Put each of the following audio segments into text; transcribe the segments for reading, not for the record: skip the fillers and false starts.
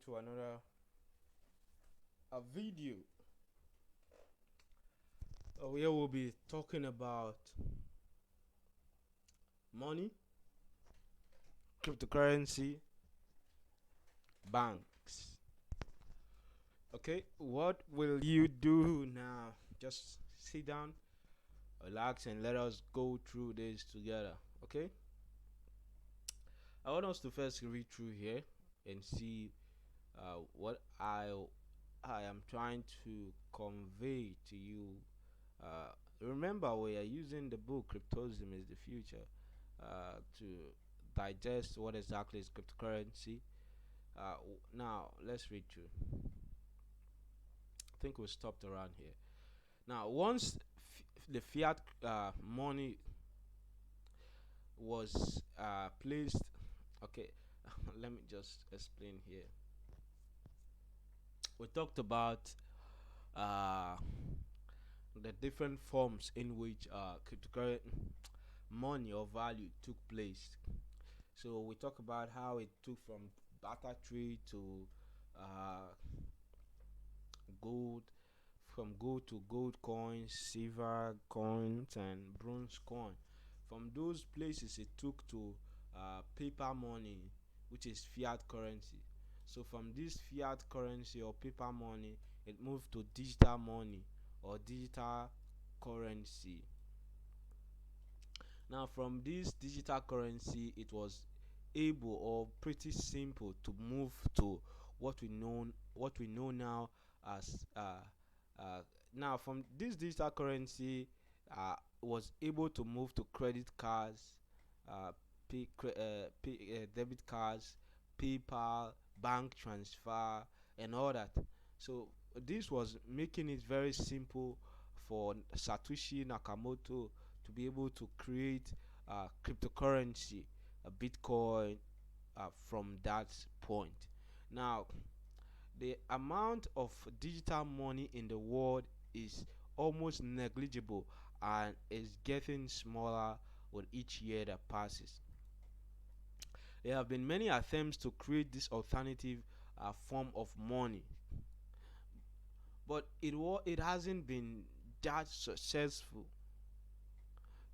to another video. Here we'll be talking about money, cryptocurrency, banks. Okay, what will you do now? Just sit down, relax, and let us go through this together. Okay, I want us to first read through here and see what I am trying to convey to you. Remember, we are using the book "Cryptosm is the Future" to digest what exactly is cryptocurrency. Now, let's read through. I think we stopped around here. Now, once the fiat money was placed, okay, let me just explain here. We talked about uh, the different forms in which cryptocurrency money or value took place. So we talk about how it took from barter trade to uh, gold, from gold to gold coins, silver coins, and bronze coin. From those places, it took to paper money, which is fiat currency. So from this fiat currency or paper money, it moved to digital money or digital currency. Now, from this digital currency, it was able or pretty simple to move to what we know now as now from this digital currency was able to move to credit cards, debit cards, PayPal, bank transfer, and all that. So this was making it very simple for Satoshi Nakamoto to be able to create cryptocurrency, a Bitcoin, from that point. Now, the amount of digital money in the world is almost negligible and is getting smaller with each year that passes. There have been many attempts to create this alternative form of money, but it hasn't been that successful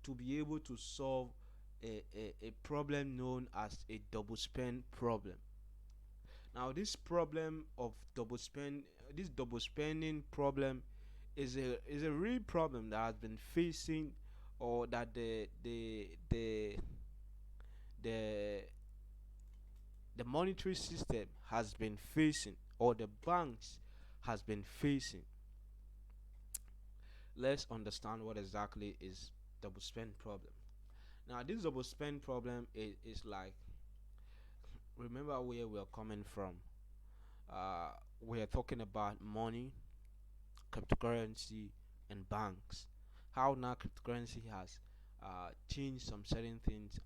to be able to solve a problem known as a double spend problem. Now, this double spending problem is a real problem that has been facing, or that the the monetary system has been facing, or the banks has been facing. Let's understand what exactly is double spend problem. Now, this double spend problem is like, remember where we're coming from. Uh, we're talking about money, cryptocurrency, and banks. How now cryptocurrency has changed some certain things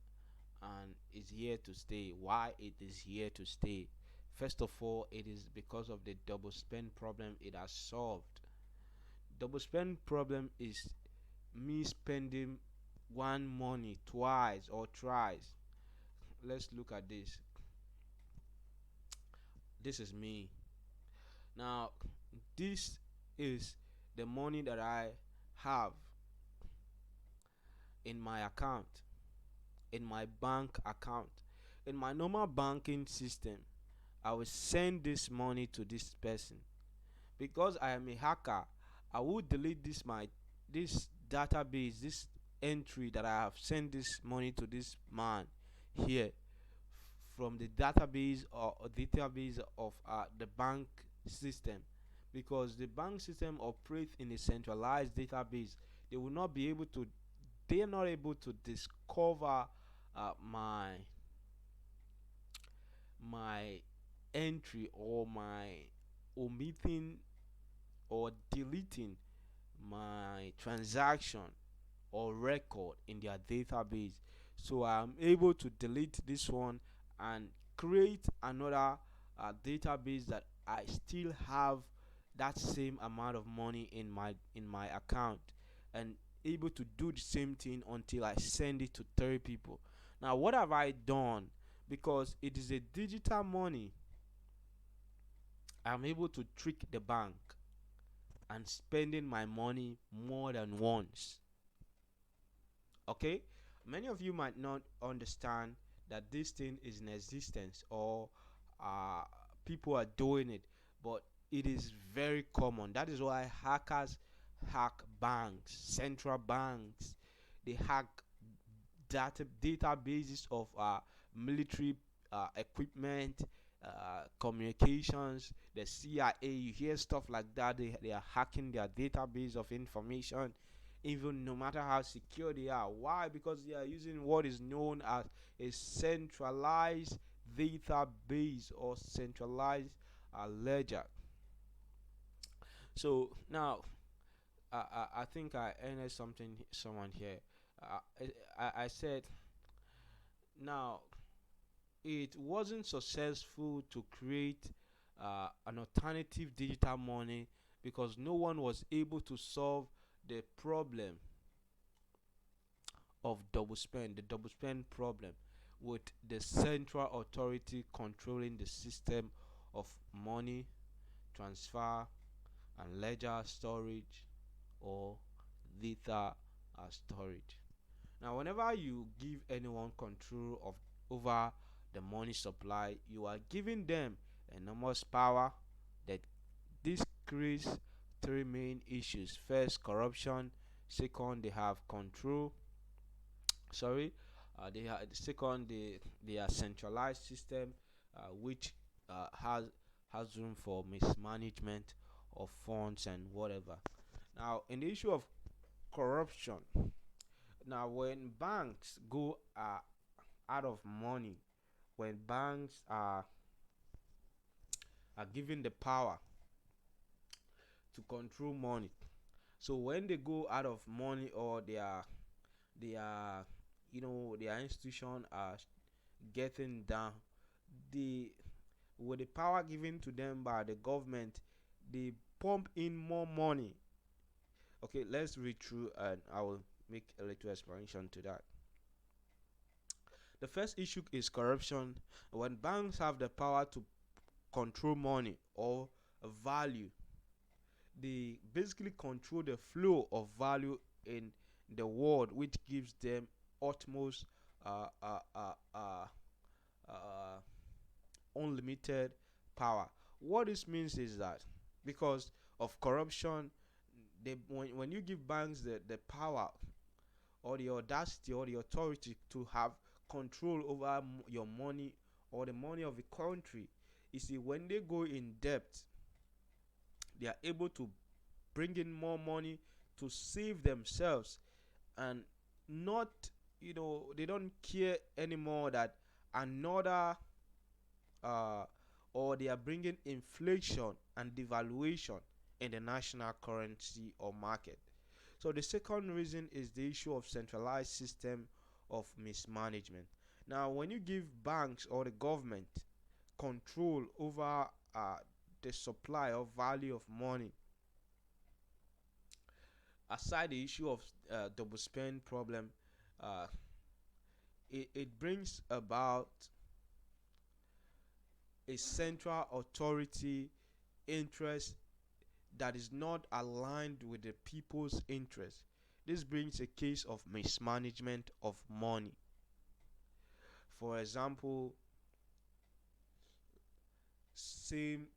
and is here to stay. Why it is here to stay? First of all, it is because of the double spend problem it has solved. Double spend problem is me spending one money twice or thrice. Let's look at this. This is me. Now, this is the money that I have in my account, in my bank account. In my normal banking system, I will send this money to this person. Because I am a hacker, I will delete this database, this entry that I have sent this money to this man here from the database or database of the bank system, because the bank system operates in a centralized database. They will not be able to they are not able to discover my entry, or my omitting or deleting my transaction or record in their database. So I'm able to delete this one and create another database that I still have that same amount of money in my account, and able to do the same thing until I send it to 30 people. Now, what have I done? Because it is a digital money, I'm able to trick the bank and spending my money more than once. Okay, many of you might not understand that this thing is in existence, or uh, people are doing it, but it is very common. That is why hackers hack banks, central banks. They hack databases of military equipment, communications, the CIA. You hear stuff like that. They are hacking their database of information, even no matter how secure they are. Why? Because they are using what is known as a centralized database or centralized ledger. So now, I think I ended someone here. I said now it wasn't successful to create an alternative digital money because no one was able to solve the problem of the double spend problem, with the central authority controlling the system of money transfer and ledger storage or data storage. Now, whenever you give anyone control of over the money supply, you are giving them enormous power. That this creates three main issues. First, corruption. Second, they have control. Sorry, they are second. They are centralized system, which has room for mismanagement of funds and whatever. Now, in the issue of corruption, now when banks go out of money, when banks are given the power to control money, so when they go out of money, or they are their institution are getting down, the with the power given to them by the government, they pump in more money. Okay, let's read through and I will make a little explanation to that. The first issue is corruption. When banks have the power to control money or value, they basically control the flow of value in the world, which gives them utmost uh, uh, uh, uh, uh, unlimited power. What this means is that because of corruption, when you give banks the power or the audacity or the authority to have control over your money or the money of the country, you see, when they go in debt, they are able to bring in more money to save themselves, and not, they don't care anymore that another uh, or they are bringing inflation and devaluation in the national currency or market. So the second reason is the issue of centralized system of mismanagement. Now, when you give banks or the government control over the supply or value of money, aside the issue of double spend problem, uh, it brings about a central authority interest that is not aligned with the people's interest. This brings a case of mismanagement of money. For example, same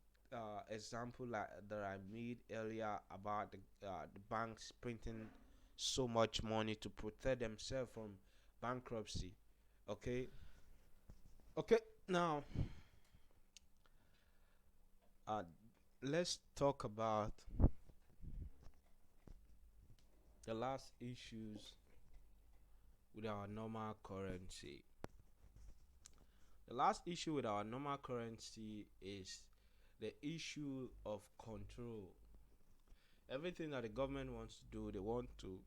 example that I made earlier about the banks printing so much money to protect themselves from bankruptcy. Okay, okay. Now, uh, let's talk about the last issues with our normal currency. The last issue with our normal currency is the issue of control. Everything that the government wants to do, they want to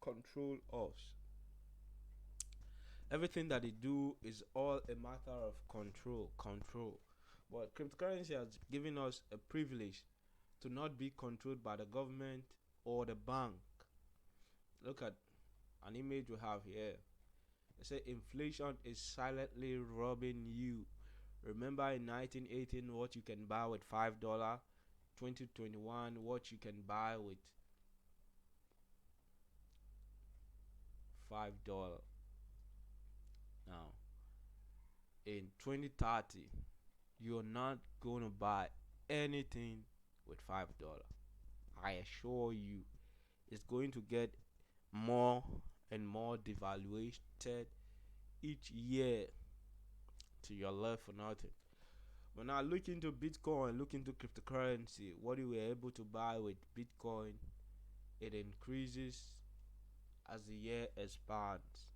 control us. Everything that they do is all a matter of control. But cryptocurrency has given us a privilege to not be controlled by the government or the bank. Look at an image we have here. They say inflation is silently robbing you Remember in 1918 what you can buy with $5. 2021 what you can buy with $5. Now in 2030 you're not going to buy anything with $5. I assure you, it's going to get more and more devaluated each year to your left for nothing. When I look into Bitcoin, look into cryptocurrency, what you were able to buy with Bitcoin, it increases as the year expands.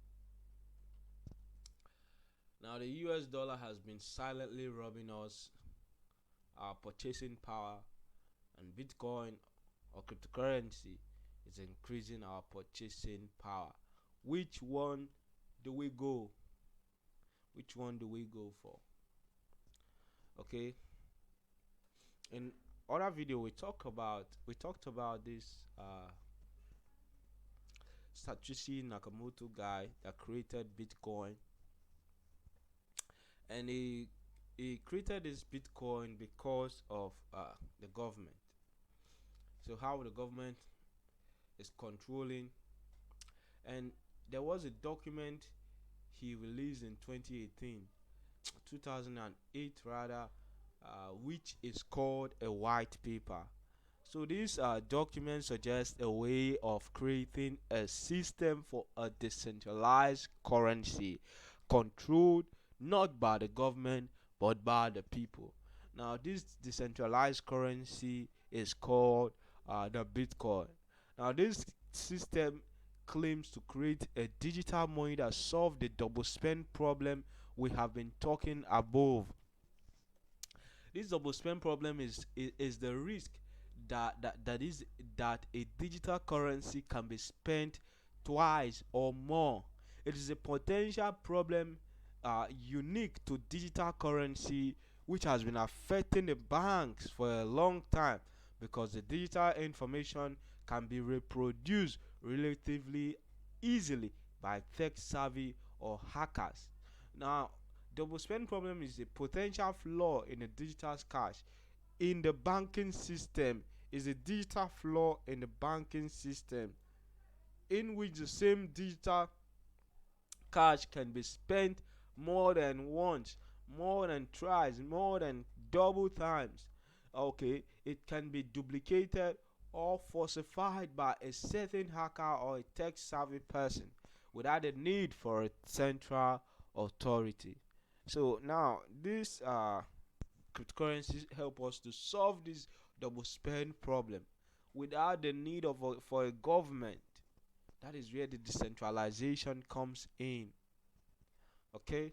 Now the US dollar has been silently robbing us our purchasing power, and Bitcoin or cryptocurrency is increasing our purchasing power. Which one do we go? Which one do we go for? Okay. In other video we talked about this Satoshi Nakamoto guy that created Bitcoin, and he created this Bitcoin because of the government. So how the government is controlling, and there was a document he released in 2008 rather, which is called a white paper. So this document suggests a way of creating a system for a decentralized currency controlled not by the government but by the people. Now this decentralized currency is called the Bitcoin. Now this system claims to create a digital money that solves the double spend problem we have been talking above. This double spend problem is the risk that a digital currency can be spent twice or more. It is a potential problem unique to digital currency, which has been affecting the banks for a long time, because the digital information can be reproduced relatively easily by tech savvy or hackers. Now, double spend problem is a potential flaw in the digital cash in the banking system. Is a digital flaw in the banking system in which the same digital cash can be spent more than once, more than twice, more than double times. Okay, it can be duplicated or falsified by a certain hacker or a tech savvy person without the need for a central authority. So now this cryptocurrencies help us to solve this double spend problem without the need of for a government. That is where the decentralization comes in. Okay.